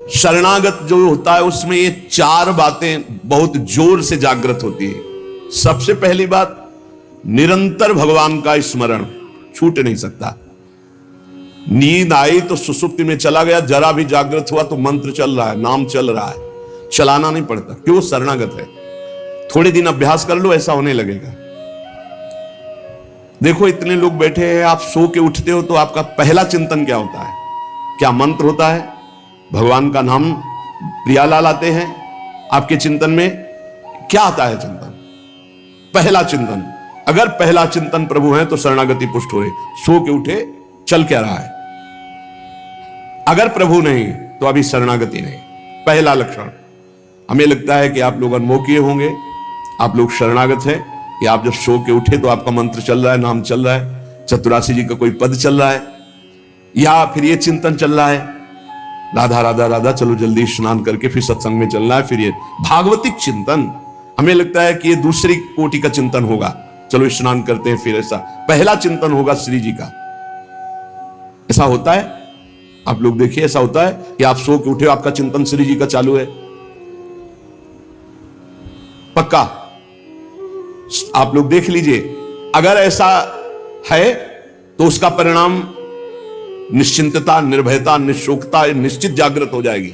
शरणागत जो होता है उसमें ये चार बातें बहुत जोर से जागृत होती है। सबसे पहली बात, निरंतर भगवान का स्मरण छूट नहीं सकता। नींद आई तो सुसुप्ति में चला गया, जरा भी जागृत हुआ तो मंत्र चल रहा है, नाम चल रहा है, चलाना नहीं पड़ता। क्यों? शरणागत है। थोड़े दिन अभ्यास कर लो, ऐसा होने लगेगा। देखो इतने लोग बैठे हैं, आप सो के उठते हो तो आपका पहला चिंतन क्या होता है? क्या मंत्र होता है? भगवान का नाम प्रियालाल आते हैं आपके चिंतन में? क्या आता है चिंतन? पहला चिंतन। अगर पहला चिंतन प्रभु है तो शरणागति पुष्ट हो रही। सो के उठे, चल क्या रहा है? अगर प्रभु नहीं तो अभी शरणागति नहीं। पहला लक्षण। हमें लगता है कि आप लोग अनमोखिए होंगे, आप लोग शरणागत हैं कि आप जब सो के उठे तो आपका मंत्र चल रहा है, नाम चल रहा है, चतुरासी जी का कोई पद चल रहा है, या फिर ये चिंतन चल रहा है, राधा राधा राधा, चलो जल्दी स्नान करके फिर सत्संग में चलना है। फिर ये भागवतिक चिंतन, हमें लगता है कि ये दूसरी कोटि का चिंतन होगा, चलो स्नान करते हैं फिर। ऐसा पहला चिंतन होगा श्री जी का। ऐसा होता है? आप लोग देखिए, ऐसा होता है कि आप सो के उठे, आपका चिंतन श्री जी का चालू है? पक्का? आप लोग देख लीजिए, अगर ऐसा है तो उसका परिणाम निश्चिंतता, निर्भयता, निशोकता निश्चित जागृत हो जाएगी।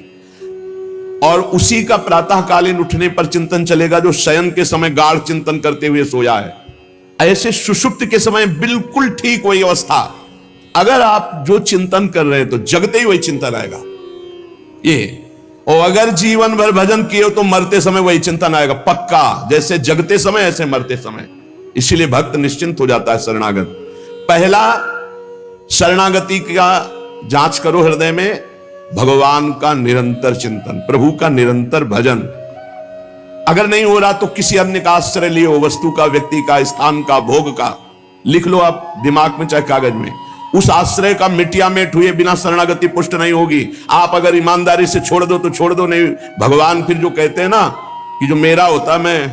और उसी का प्रातःकालीन उठने पर चिंतन चलेगा जो शयन के समय गाढ़ चिंतन करते हुए सोया है। ऐसे सुषुप्त के समय बिल्कुल ठीक वही अवस्था। अगर आप जो चिंतन कर रहे हैं तो जगते ही वही चिंतन आएगा ये। और अगर जीवन भर भजन किए हो तो मरते समय वही चिंतन आएगा पक्का। जैसे जगते समय ऐसे मरते समय। इसीलिए भक्त निश्चिंत हो जाता है शरणागत। पहला, शरणागति का जांच करो हृदय में, भगवान का निरंतर चिंतन, प्रभु का निरंतर भजन। अगर नहीं हो रहा तो किसी अन्य का आश्रय लियो, वस्तु का, व्यक्ति का, स्थान का, भोग का। लिख लो आप दिमाग में चाहे कागज में। उस आश्रय का मिटिया मेट हुए बिना शरणागति पुष्ट नहीं होगी। आप अगर ईमानदारी से छोड़ दो तो छोड़ दो, नहीं भगवान फिर जो कहते हैं ना कि जो मेरा होता मैं,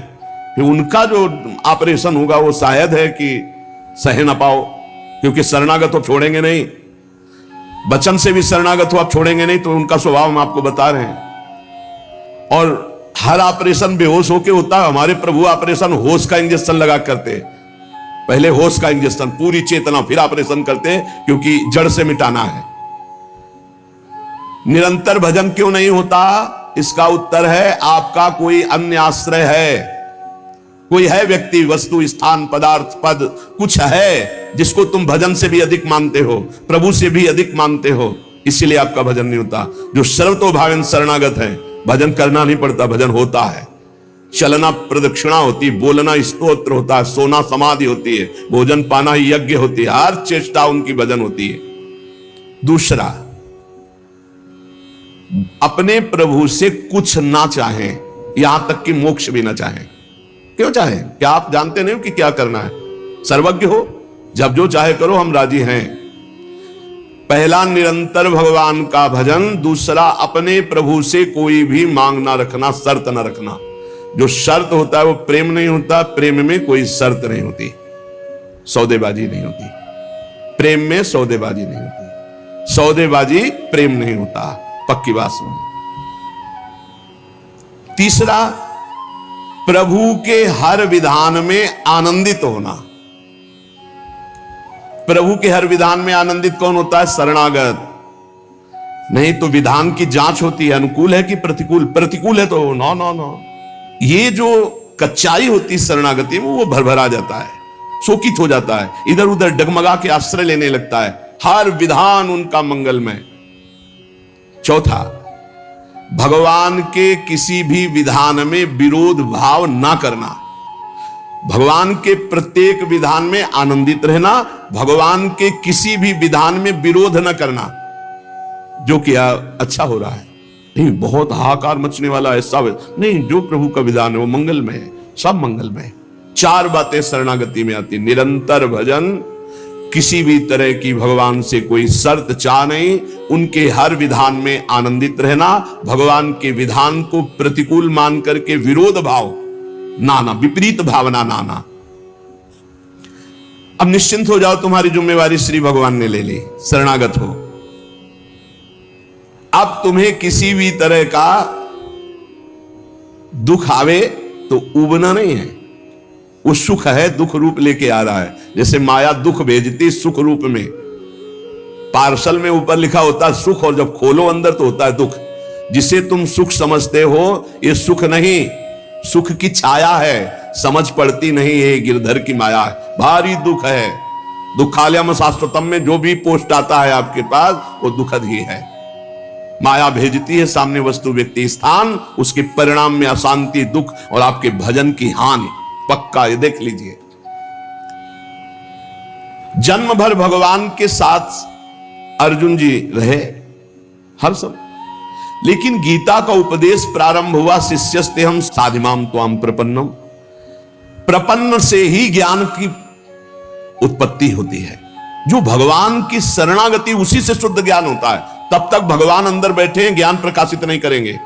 फिर उनका जो ऑपरेशन होगा वो शायद है कि सह ना पाओ, क्योंकि शरणागत हो छोड़ेंगे नहीं। वचन से भी शरणागत हो आप छोड़ेंगे नहीं, तो उनका स्वभाव हम आपको बता रहे हैं। और हर ऑपरेशन बेहोश होके होता है। हमारे प्रभु ऑपरेशन होश का इंजेक्शन लगा करते हैं। पहले होश का इंजेक्शन, पूरी चेतना, फिर ऑपरेशन करते हैं, क्योंकि जड़ से मिटाना है। निरंतर भजन क्यों नहीं होता? इसका उत्तर है आपका कोई अन्य आश्रय है। कोई है व्यक्ति, वस्तु, स्थान, पदार्थ, पद, कुछ है जिसको तुम भजन से भी अधिक मानते हो, प्रभु से भी अधिक मानते हो, इसीलिए आपका भजन नहीं होता। जो सर्वतोभावेन शरणागत है, भजन करना नहीं पड़ता, भजन होता है। चलना प्रदक्षिणा होती, बोलना स्तोत्र होता है, सोना समाधि होती है, भोजन पाना यज्ञ होती है, हर चेष्टा उनकी भजन होती है। दूसरा, अपने प्रभु से कुछ ना चाहें, यहां तक कि मोक्ष भी ना चाहें। क्यों चाहें? क्या आप जानते नहीं हो कि क्या करना है? सर्वज्ञ हो, जब जो चाहे करो, हम राजी हैं। पहला, निरंतर भगवान का भजन। दूसरा, अपने प्रभु से कोई भी मांग ना रखना, शर्त ना रखना। जो शर्त होता है वो प्रेम नहीं होता। प्रेम में कोई शर्त नहीं होती, सौदेबाजी नहीं होती। प्रेम में सौदेबाजी नहीं होती, सौदेबाजी प्रेम नहीं होता, पक्की बात सुनो। तीसरा, प्रभु के हर विधान में आनंदित होना। प्रभु के हर विधान में आनंदित कौन होता है? शरणागत। नहीं तो विधान की जांच होती है, अनुकूल है कि प्रतिकूल। प्रतिकूल है तो नो नो नो। ये जो कच्चाई होती है शरणागति में, वो भरभरा जाता है, शोकित हो जाता है, इधर उधर डगमगा के आश्रय लेने लगता है। हर विधान उनका मंगलमय। चौथा, भगवान के किसी भी विधान में विरोध भाव ना करना। भगवान के प्रत्येक विधान में आनंदित रहना, भगवान के किसी भी विधान में विरोध न करना। जो किया अच्छा हो रहा है, नहीं बहुत हाहाकार मचने वाला ऐसा नहीं, जो प्रभु का विधान है वो मंगलमय है, सब मंगलमय। चार बातें शरणागति में आती। निरंतर भजन, किसी भी तरह की भगवान से कोई शर्त चाह नहीं, उनके हर विधान में आनंदित रहना, भगवान के विधान को प्रतिकूल मान करके विरोध भाव नाना, विपरीत भावना नाना। अब निश्चिंत हो जाओ, तुम्हारी जिम्मेवारी श्री भगवान ने ले ली, शरणागत हो। अब तुम्हें किसी भी तरह का दुख आवे तो उबना नहीं है। वो सुख है, दुख रूप लेके आ रहा है। जैसे माया दुख भेजती सुख रूप में, पार्सल में ऊपर लिखा होता है सुख, और जब खोलो अंदर तो होता है दुख। जिसे तुम सुख समझते हो ये सुख नहीं, सुख की छाया है, समझ पड़ती नहीं है, गिरधर की माया है। भारी दुख है। दुखालयम शाश्वतम में जो भी पोस्ट आता है आपके पास वो दुखद ही है। माया भेजती है सामने वस्तु व्यक्ति स्थान, उसके परिणाम में अशांति, दुख और आपके भजन की हानि पक्का। ये देख लीजिए, जन्म भर भगवान के साथ अर्जुन जी रहे हर समय, लेकिन गीता का उपदेश प्रारंभ हुआ शिष्यस्ते हम साधिमाम त्वाम प्रपन्नम। प्रपन्न से ही ज्ञान की उत्पत्ति होती है। जो भगवान की शरणागति, उसी से शुद्ध ज्ञान होता है। तब तक भगवान अंदर बैठे हैं, ज्ञान प्रकाशित नहीं करेंगे।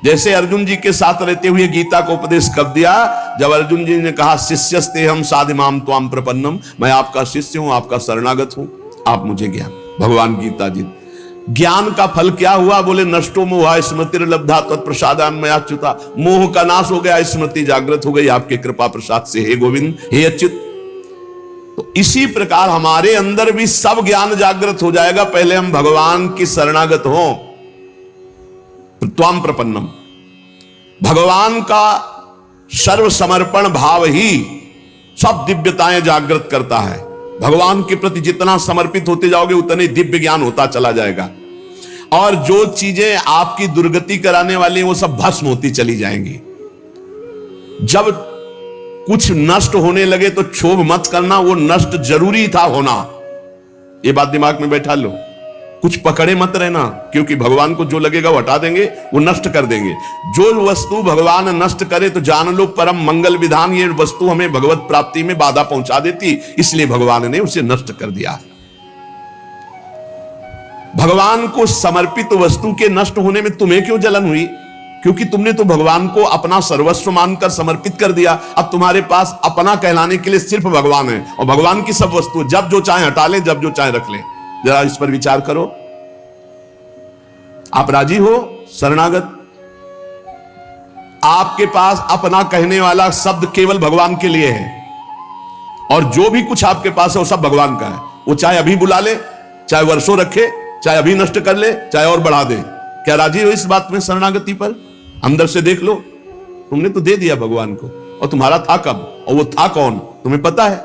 जैसे अर्जुन जी के साथ रहते हुए गीता का उपदेश कब दिया? जब अर्जुन जी ने कहा शिष्यस्ते हम साधिमाम त्वाम प्रपन्नम, मैं आपका शिष्य हूं, आपका शरणागत हूं, आप मुझे ज्ञान। भगवान गीता जी, ज्ञान का फल क्या हुआ? बोले नष्टो मोहा स्मृतिर्लब्धा तत्प्रसादान्मयाच्युता। मोह का नाश हो गया, स्मृति जागृत हो गई आपके कृपा प्रसाद से, हे गोविंद, हे अच्युत। तो इसी प्रकार हमारे अंदर भी सब ज्ञान जागृत हो जाएगा, पहले हम भगवान की शरणागत हो। त्वाम प्रपन्नम, भगवान का सर्व समर्पण भाव ही सब दिव्यताएं जागृत करता है। भगवान के प्रति जितना समर्पित होते जाओगे उतने दिव्य ज्ञान होता चला जाएगा, और जो चीजें आपकी दुर्गति कराने वाली हैं वो सब भस्म होती चली जाएंगी। जब कुछ नष्ट होने लगे तो क्षोभ मत करना, वो नष्ट जरूरी था होना। ये बात दिमाग में बैठा लो। कुछ पकड़े मत रहना, क्योंकि भगवान को जो लगेगा वो हटा देंगे, वो नष्ट कर देंगे। जो वस्तु भगवान नष्ट करे तो जान लो परम मंगल विधान, ये वस्तु हमें भगवत प्राप्ति में बाधा पहुंचा देती, इसलिए भगवान ने उसे नष्ट कर दिया। भगवान को समर्पित वस्तु के नष्ट होने में तुम्हें क्यों जलन हुई? क्योंकि तुमने तो भगवान को अपना सर्वस्व मानकर समर्पित कर दिया। अब तुम्हारे पास अपना कहलाने के लिए सिर्फ भगवान है, और भगवान की सब वस्तु जब जो चाहे हटा ले, जब जो चाहे रख ले। जरा इस पर विचार करो। आप राजी हो शरणागत? आपके पास अपना कहने वाला शब्द केवल भगवान के लिए है, और जो भी कुछ आपके पास है वो सब भगवान का है। वो चाहे अभी बुला ले, चाहे वर्षों रखे, चाहे अभी नष्ट कर ले, चाहे और बढ़ा दे। क्या राजी हो इस बात में शरणागति पर? अंदर से देख लो, तुमने तो दे दिया भगवान को, और तुम्हारा था कब, और वो था कौन, तुम्हें पता है?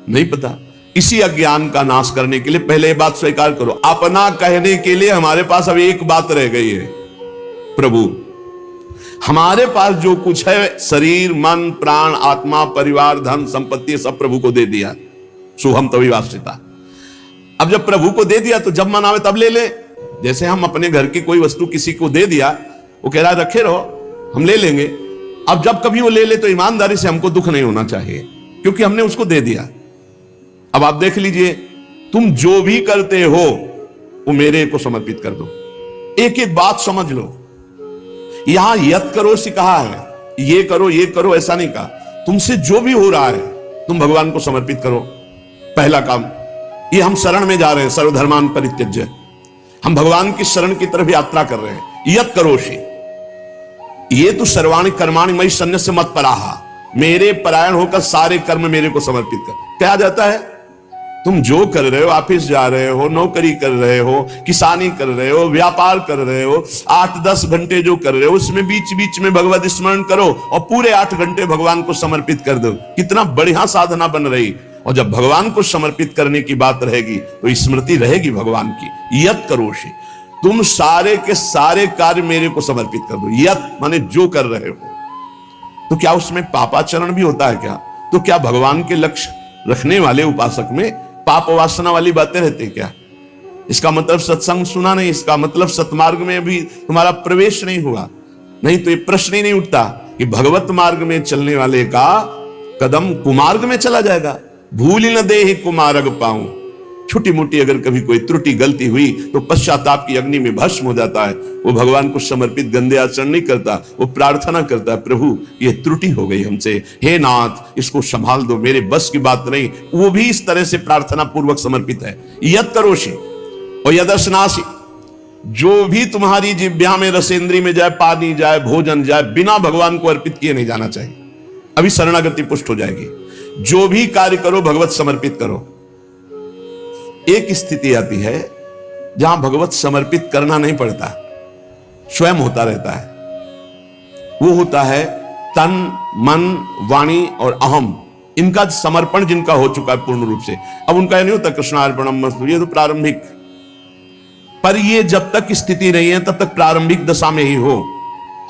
नहीं पता। इसी अज्ञान का नाश करने के लिए पहले ये बात स्वीकार करो, अपना कहने के लिए हमारे पास अब एक बात रह गई है, प्रभु। हमारे पास जो कुछ है, शरीर, मन, प्राण, आत्मा, परिवार, धन, संपत्ति, सब प्रभु को दे दिया। शुभम तभी वास्तिता। अब जब प्रभु को दे दिया तो जब मन आवे तब ले ले। जैसे हम अपने घर की कोई वस्तु किसी को दे दिया, वो कह रहा है रखे रहो, हम ले लेंगे। अब जब कभी वो ले ले तो ईमानदारी से हमको दुख नहीं होना चाहिए, क्योंकि हमने उसको दे दिया। अब आप देख लीजिए, तुम जो भी करते हो वो मेरे को समर्पित कर दो। एक एक बात समझ लो। यहां यत करो से कहा है, ये करो ऐसा नहीं कहा। तुमसे जो भी हो रहा है तुम भगवान को समर्पित करो। पहला काम ये, हम शरण में जा रहे हैं, सर्वधर्मान परित्यज्य। हम भगवान की शरण की तरफ यात्रा कर रहे हैं। यत करोषि, ये तो सर्वाणि कर्माणि मयि सन्न्यस्य मत्पराः, मेरे परायण होकर सारे कर्म मेरे को समर्पित कर। क्या जाता है? तुम जो कर रहे हो, ऑफिस जा रहे हो, नौकरी कर रहे हो, किसानी कर रहे हो, व्यापार कर रहे हो, 8-10 घंटे जो कर रहे हो उसमें बीच बीच में भगवत स्मरण करो, और पूरे 8 घंटे भगवान को समर्पित कर दो। कितना बढ़िया साधना बन रही। और जब भगवान को समर्पित करने की बात रहेगी तो स्मृति रहेगी भगवान की। यत करोषि, तुम सारे के सारे कार्य मेरे को समर्पित कर दो। यत माने जो कर रहे हो। तो क्या उसमें पापाचरण भी होता है क्या? तो क्या भगवान के लक्ष्य रखने वाले उपासक में पाप वासना वाली बातें रहती है क्या? इसका मतलब सत्संग सुना नहीं, इसका मतलब सतमार्ग में भी तुम्हारा प्रवेश नहीं हुआ। नहीं तो ये प्रश्न ही नहीं उठता कि भगवत मार्ग में चलने वाले का कदम कुमार्ग में चला जाएगा। भूल न दे ही कुमार्ग पाऊं। छोटी मोटी अगर कभी कोई त्रुटि गलती हुई तो पश्चाताप की अग्नि में भस्म हो जाता है। वो भगवान को समर्पित गंदे आचरण नहीं करता, वो प्रार्थना करता है, प्रभु ये त्रुटि हो गई हमसे, हे नाथ इसको संभाल दो, मेरे बस की बात नहीं। वो भी इस तरह से प्रार्थना पूर्वक समर्पित है। यत करोषि और यदर्शनासि, जो भी तुम्हारी जिह्वा में, रसेंद्री में जाए, पानी जाए, भोजन जाए, बिना भगवान को अर्पित किए नहीं जाना चाहिए। अभी शरणागति पुष्ट हो जाएगी। जो भी कार्य करो भगवत समर्पित करो। एक स्थिति आती है जहां भगवत समर्पित करना नहीं पड़ता, स्वयं होता रहता है। वो होता है तन, मन, वाणी और अहम, इनका समर्पण जिनका हो चुका है पूर्ण रूप से। अब उनका यह नहीं होता कृष्णार्पणमस्तु, ये तो प्रारंभिक, पर ये जब तक स्थिति नहीं है तब तक प्रारंभिक दशा में ही हो।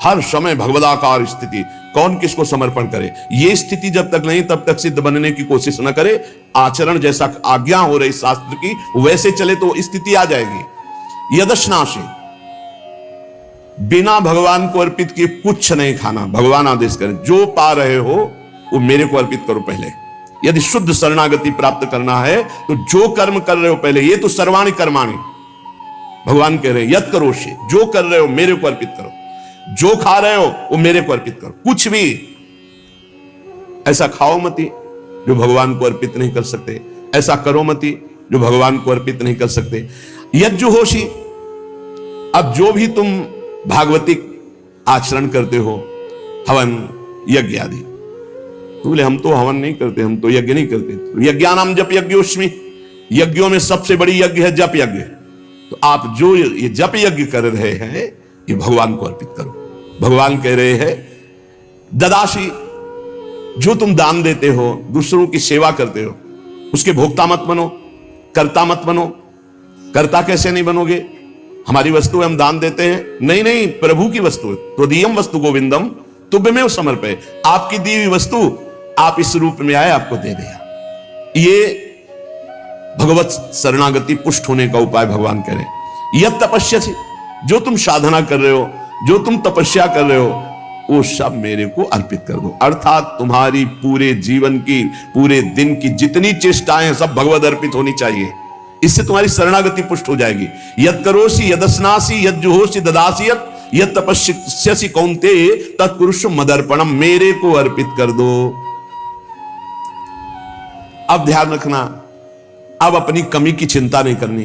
हर समय भगवदाकार स्थिति, कौन किसको समर्पण करे, ये स्थिति जब तक नहीं तब तक सिद्ध बनने की कोशिश न करे। आचरण जैसा आज्ञा हो रही शास्त्र की वैसे चले तो स्थिति आ जाएगी। यदश्नाशी, बिना भगवान को अर्पित किए कुछ नहीं खाना। भगवान आदेश करें जो पा रहे हो वो मेरे को अर्पित करो पहले। यदि शुद्ध शरणागति प्राप्त करना है तो जो कर्म कर रहे हो पहले, ये तो सर्वाणि कर्माणि भगवान कह रहे हैं, यत् करोषि, जो कर रहे हो मेरे को अर्पित करो। जो खा रहे हो वो मेरे को अर्पित करो। कुछ भी ऐसा खाओ मती जो भगवान को अर्पित नहीं कर सकते, ऐसा करो मती जो भगवान को अर्पित नहीं कर सकते। यज्जुहोषि, अब जो भी तुम भागवतिक आचरण करते हो, हवन यज्ञ आदि, तो बोले हम तो हवन नहीं करते, हम तो यज्ञ नहीं करते। यज्ञानाम जप यज्ञोस्मि, यज्ञों में सबसे बड़ी यज्ञ है जप यज्ञ। तो आप जो ये जप यज्ञ कर रहे हैं ये भगवान को अर्पित करो। भगवान कह रहे हैं ददाशी, जो तुम दान देते हो, दूसरों की सेवा करते हो, उसके भोक्ता मत बनो, कर्ता मत बनो। कर्ता कैसे नहीं बनोगे? हमारी वस्तु है, हम दान देते हैं, नहीं नहीं, प्रभु की वस्तु है। त्वदीयम वस्तु गोविंदम तुभ्यमेव समर्पये, आपकी दी हुई वस्तु आप इस रूप में आए, आपको दे दिया। ये भगवत शरणागति पुष्ट होने का उपाय भगवान कह रहे हैं। यह तपस्या से, जो तुम साधना कर रहे हो, जो तुम तपस्या कर रहे हो, वो सब मेरे को अर्पित कर दो। अर्थात तुम्हारी पूरे जीवन की, पूरे दिन की जितनी चेष्टाएं हैं सब भगवत अर्पित होनी चाहिए। इससे तुम्हारी शरणागति पुष्ट हो जाएगी। यद करोसी यदस्नासी यद जुहोसी ददासी यद तपस्यसि कौन्तेय तत्कुरुषु मदर्पणम, मेरे को अर्पित कर दो। अब ध्यान रखना, अब अपनी कमी की चिंता नहीं करनी,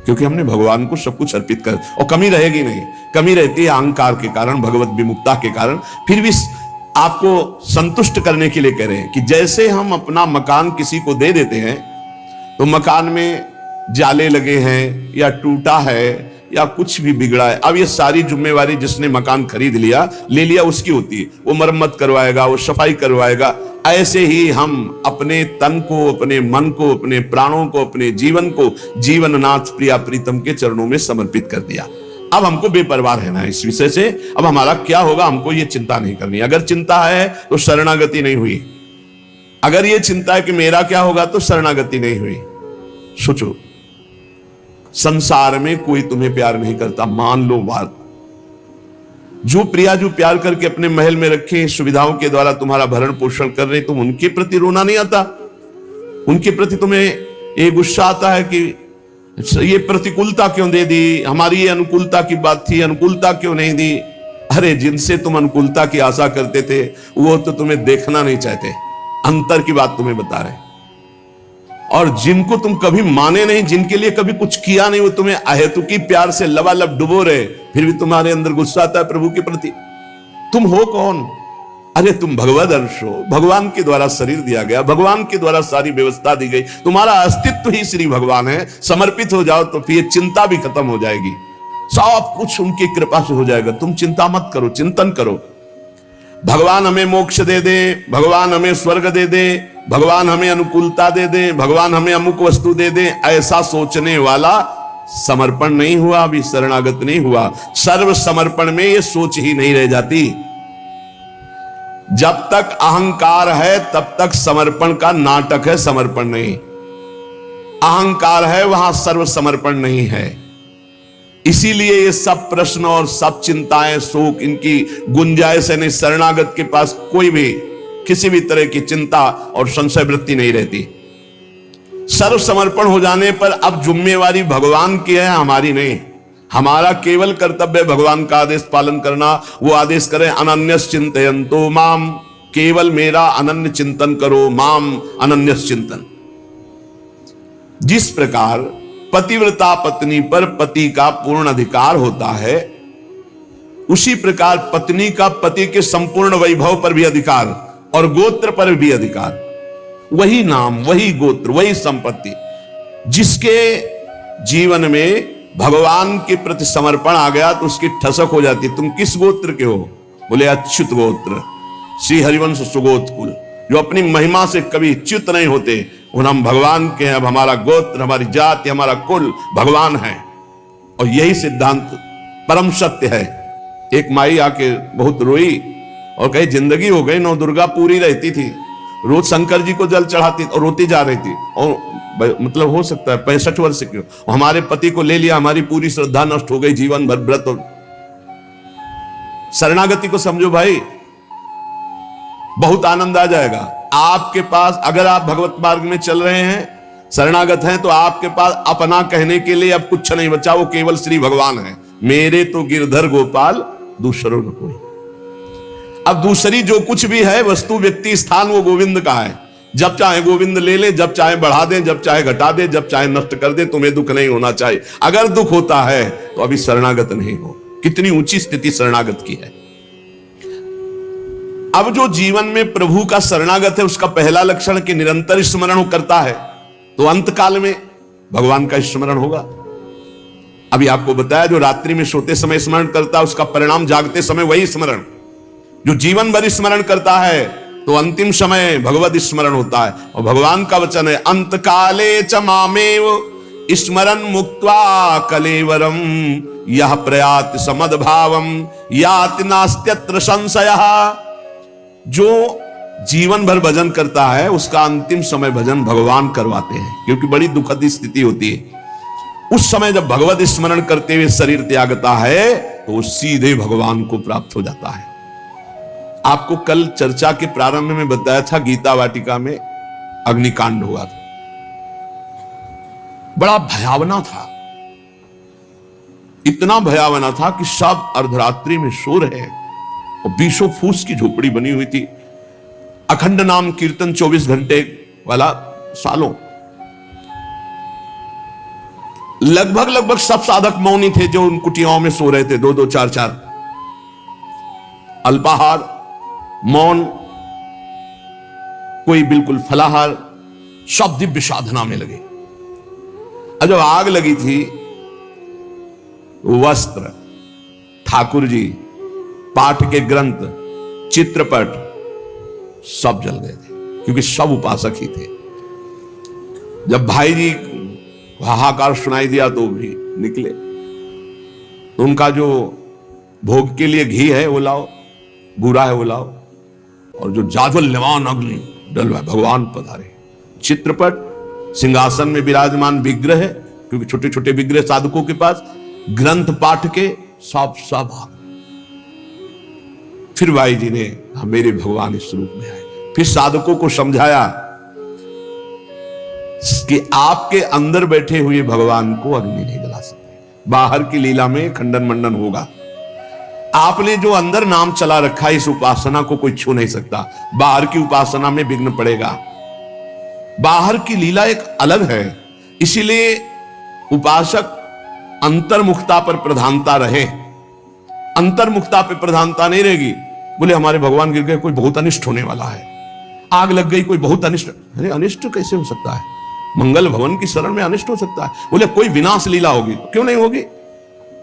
क्योंकि हमने भगवान को सब कुछ अर्पित कर, और कमी रहेगी नहीं। कमी रहती है अहंकार के कारण, भगवत विमुक्ता के कारण। फिर भी आपको संतुष्ट करने के लिए कह रहे हैं कि जैसे हम अपना मकान किसी को दे देते हैं तो मकान में जाले लगे हैं या टूटा है या कुछ भी बिगड़ा है, अब ये सारी जिम्मेवारी जिसने मकान खरीद लिया, ले लिया, उसकी होती है। वो मरम्मत करवाएगा, वो सफाई करवाएगा। ऐसे ही हम अपने तन को, अपने मन को, अपने प्राणों को, अपने जीवन को जीवननाथ प्रिया प्रीतम के चरणों में समर्पित कर दिया। अब हमको बेपरवाह रहना है इस विषय से। अब हमारा क्या होगा हमको ये चिंता नहीं करनी। अगर चिंता है तो शरणागति नहीं हुई। अगर ये चिंता है कि मेरा क्या होगा तो शरणागति नहीं हुई। सोचो, संसार में कोई तुम्हें प्यार नहीं करता, मान लो बात। जो प्रिया जो प्यार करके अपने महल में रखे, सुविधाओं के द्वारा तुम्हारा भरण पोषण कर रहे, तुम उनके प्रति रोना नहीं आता? उनके प्रति तुम्हें ये गुस्सा आता है कि ये प्रतिकूलता क्यों दे दी, हमारी ये अनुकूलता की बात थी, अनुकूलता क्यों नहीं दी? अरे जिनसे तुम अनुकूलता की आशा करते थे वो तो तुम्हें देखना नहीं चाहते, अंतर की बात तुम्हें बता रहे। और जिनको तुम कभी माने नहीं, जिनके लिए कभी कुछ किया नहीं, वो तुम्हें अहेतुकी प्यार से लबालब डुबो रहे, फिर भी तुम्हारे अंदर गुस्सा आता है प्रभु के प्रति। तुम हो कौन? अरे तुम भगवद अंश हो, भगवान के द्वारा शरीर दिया गया, भगवान के द्वारा सारी व्यवस्था दी गई, तुम्हारा अस्तित्व ही श्री भगवान है। समर्पित हो जाओ तो फिर चिंता भी खत्म हो जाएगी, सब कुछ उनकी कृपा से हो जाएगा। तुम चिंता मत करो, चिंतन करो। भगवान हमें मोक्ष दे दे, भगवान हमें स्वर्ग दे दे, भगवान हमें अनुकूलता दे दे, भगवान हमें अमुक वस्तु दे दे, ऐसा सोचने वाला समर्पण नहीं हुआ, अभी शरणागत नहीं हुआ। सर्व समर्पण में ये सोच ही नहीं रह जाती। जब तक अहंकार है तब तक समर्पण का नाटक है, समर्पण नहीं। अहंकार है वहां सर्व समर्पण नहीं है। इसीलिए ये सब प्रश्न और सब चिंताएं, शोक, इनकी गुंजाइश नहीं। शरणागत के पास कोई भी किसी भी तरह की चिंता और संशय वृत्ति नहीं रहती। सर्व समर्पण हो जाने पर अब जिम्मेवारी भगवान की है, हमारी नहीं। हमारा केवल कर्तव्य भगवान का आदेश पालन करना। वो आदेश करें अनन्यस चिंतयन्तो माम, केवल मेरा अनन्य चिंतन करो, माम अनन्यस चिंतन। जिस प्रकार पतिव्रता पत्नी पर पति का पूर्ण अधिकार होता है, उसी प्रकार पत्नी का पति के संपूर्ण वैभव पर भी अधिकार और गोत्र पर भी अधिकार। वही नाम, वही गोत्र, वही संपत्ति। जिसके जीवन में भगवान के प्रति समर्पण आ गया तो उसकी ठसक हो जाती। तुम किस गोत्र के हो? बोले अच्युत गोत्र, श्री हरिवंश सुगोत कुल। जो अपनी महिमा से कभी च्युत नहीं होते, उन हम भगवान के हैं। अब हमारा गोत्र, हमारी जाति, हमारा कुल भगवान है। और यही सिद्धांत परम सत्य है। एक माई आके बहुत रोई और कही जिंदगी हो गई, नौ दुर्गा पूरी रहती थी, रोज शंकर जी को जल चढ़ाती और रोती जा रही थी। और मतलब हो सकता है 65 वर्ष की, हमारे पति को ले लिया, हमारी पूरी श्रद्धा नष्ट हो गई, जीवन भर व्रत। शरणागति को समझो भाई, बहुत आनंद आ जाएगा आपके पास। अगर आप भगवत मार्ग में चल रहे हैं, शरणागत हैं, तो आपके पास अपना कहने के लिए अब कुछ नहीं बचा, वो केवल श्री भगवान है। मेरे तो गिरधर गोपाल, दूसरों न कोई। अब दूसरी जो कुछ भी है वस्तु, व्यक्ति, स्थान, वो गोविंद का है। जब चाहे गोविंद ले ले, जब चाहे बढ़ा दे, जब चाहे घटा दे, जब चाहे नष्ट कर दे। तुम्हें दुख नहीं होना चाहिए। अगर दुख होता है तो अभी शरणागत नहीं हो। कितनी ऊंची स्थिति शरणागत की है। अब जो जीवन में प्रभु का शरणागत है, उसका पहला लक्षण कि निरंतर स्मरण करता है, तो अंत काल में भगवान का स्मरण होगा। अभी आपको बताया, जो रात्रि में सोते समय स्मरण करता है, उसका परिणाम जागते समय वही स्मरण। जो जीवन भर स्मरण करता है, तो अंतिम समय भगवत स्मरण होता है। और भगवान का वचन है, अंत काले च मामेव स्मरन मुक्त्वा कलेवरम यह प्रयात समद्भावम याति नास्त्यत्र संशयः। जो जीवन भर भजन करता है, उसका अंतिम समय भजन भगवान करवाते हैं, क्योंकि बड़ी दुखद स्थिति होती है। उस समय जब भगवत स्मरण करते हुए शरीर त्यागता है, तो वो सीधे भगवान को प्राप्त हो जाता है। आपको कल चर्चा के प्रारंभ में बताया था, गीता वाटिका में अग्निकांड हुआ था। बड़ा भयावना था, इतना भयावना था कि सब अर्धरात्रि में सो रहे हैं और 20 फूस की झोपड़ी बनी हुई थी। अखंड नाम कीर्तन 24 घंटे वाला, सालों। लगभग सब साधक मौनी थे, जो उन कुटियाओं में सो रहे थे, 2-2, 4-4। अल्पाहार, मौन, कोई बिल्कुल फलाहार, सब दिव्य साधना में लगे। और जब आग लगी थी, वस्त्र, ठाकुर जी, पाठ के ग्रंथ, चित्रपट सब जल गए थे, क्योंकि सब उपासक ही थे। जब भाई जी हाहाकार सुनाई दिया तो भी निकले। तो उनका जो भोग के लिए घी है वो लाओ, बूरा है वो लाओ, और जो जाज्वल्यमान अग्नि डलवा, भगवान पधारे। चित्रपट, सिंहासन में विराजमान विग्रह है, क्योंकि छोटे छोटे विग्रह साधकों के पास, ग्रंथ पाठ के सब आ। फिर भाई जी ने मेरे भगवान इस रूप में आए। फिर साधकों को समझाया कि आपके अंदर बैठे हुए भगवान को अग्नि नहीं जला सकते, बाहर की लीला में खंडन मंडन होगा। आपने जो अंदर नाम चला रखा है, इस उपासना को कोई छू नहीं सकता। बाहर की उपासना में विघ्न पड़ेगा। बाहर की लीला एक अलग है, इसीलिए उपासक अंतर्मुखता पर प्रधानता रहे। अंतर्मुखता पर प्रधानता नहीं रहेगी, बोले हमारे भगवान गिर गए, कोई बहुत अनिष्ट होने वाला है, आग लग गई, कोई बहुत अनिष्ट। अरे अनिष्ट कैसे हो सकता है? मंगल भवन की शरण में अनिष्ट हो सकता है? बोले कोई विनाश लीला होगी, क्यों नहीं होगी?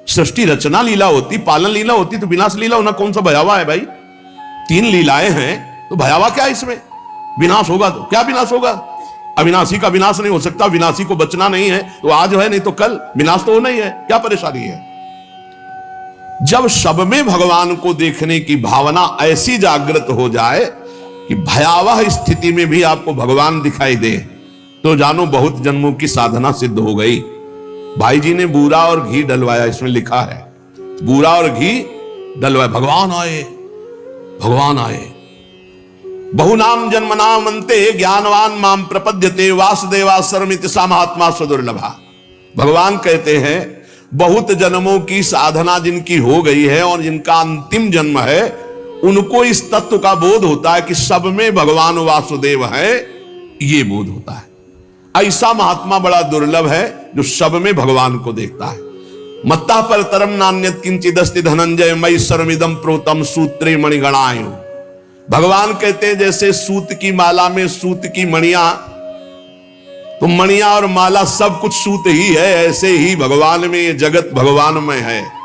सृष्टि रचना लीला होती, पालन लीला होती, तो विनाश लीला होना कौन सा भयावा है भाई? 3 लीलाएं हैं, तो भयावा क्या इसमें? विनाश होगा तो क्या विनाश होगा? अविनाशी का विनाश नहीं हो सकता। विनाशी को बचना नहीं है तो आज है, नहीं तो कल। विनाश तो होना ही है, क्या परेशानी है? जब सब में भगवान को देखने की भावना ऐसी जागृत हो जाए कि भयावह स्थिति में भी आपको भगवान दिखाई दे, तो जानो बहुत जन्मों की साधना सिद्ध हो गई। भाई जी ने बूरा और घी डलवाया, इसमें लिखा है बूरा और घी डलवाया। भगवान आए, भगवान आए। बहुनाम जन्मनाम अंते ज्ञानवान माम प्रपद्यते वासुदेवा सर्वमिति सा महात्मा सुदुर्लभा। भगवान कहते हैं बहुत जन्मों की साधना जिनकी हो गई है और जिनका अंतिम जन्म है, उनको इस तत्व का बोध होता है कि सब में भगवान वासुदेव है। ये बोध होता है। ऐसा महात्मा बड़ा दुर्लभ है जो सब में भगवान को देखता है। मत्ता पर तरम नान्यत किंचिदस्ति धनंजय मई सर्वमिदं प्रोतम सूत्रे मणिगणायु। भगवान कहते हैं जैसे सूत की माला में सूत की मणियां, तो मणियां और माला सब कुछ सूत ही है, ऐसे ही भगवान में ये जगत भगवान में है।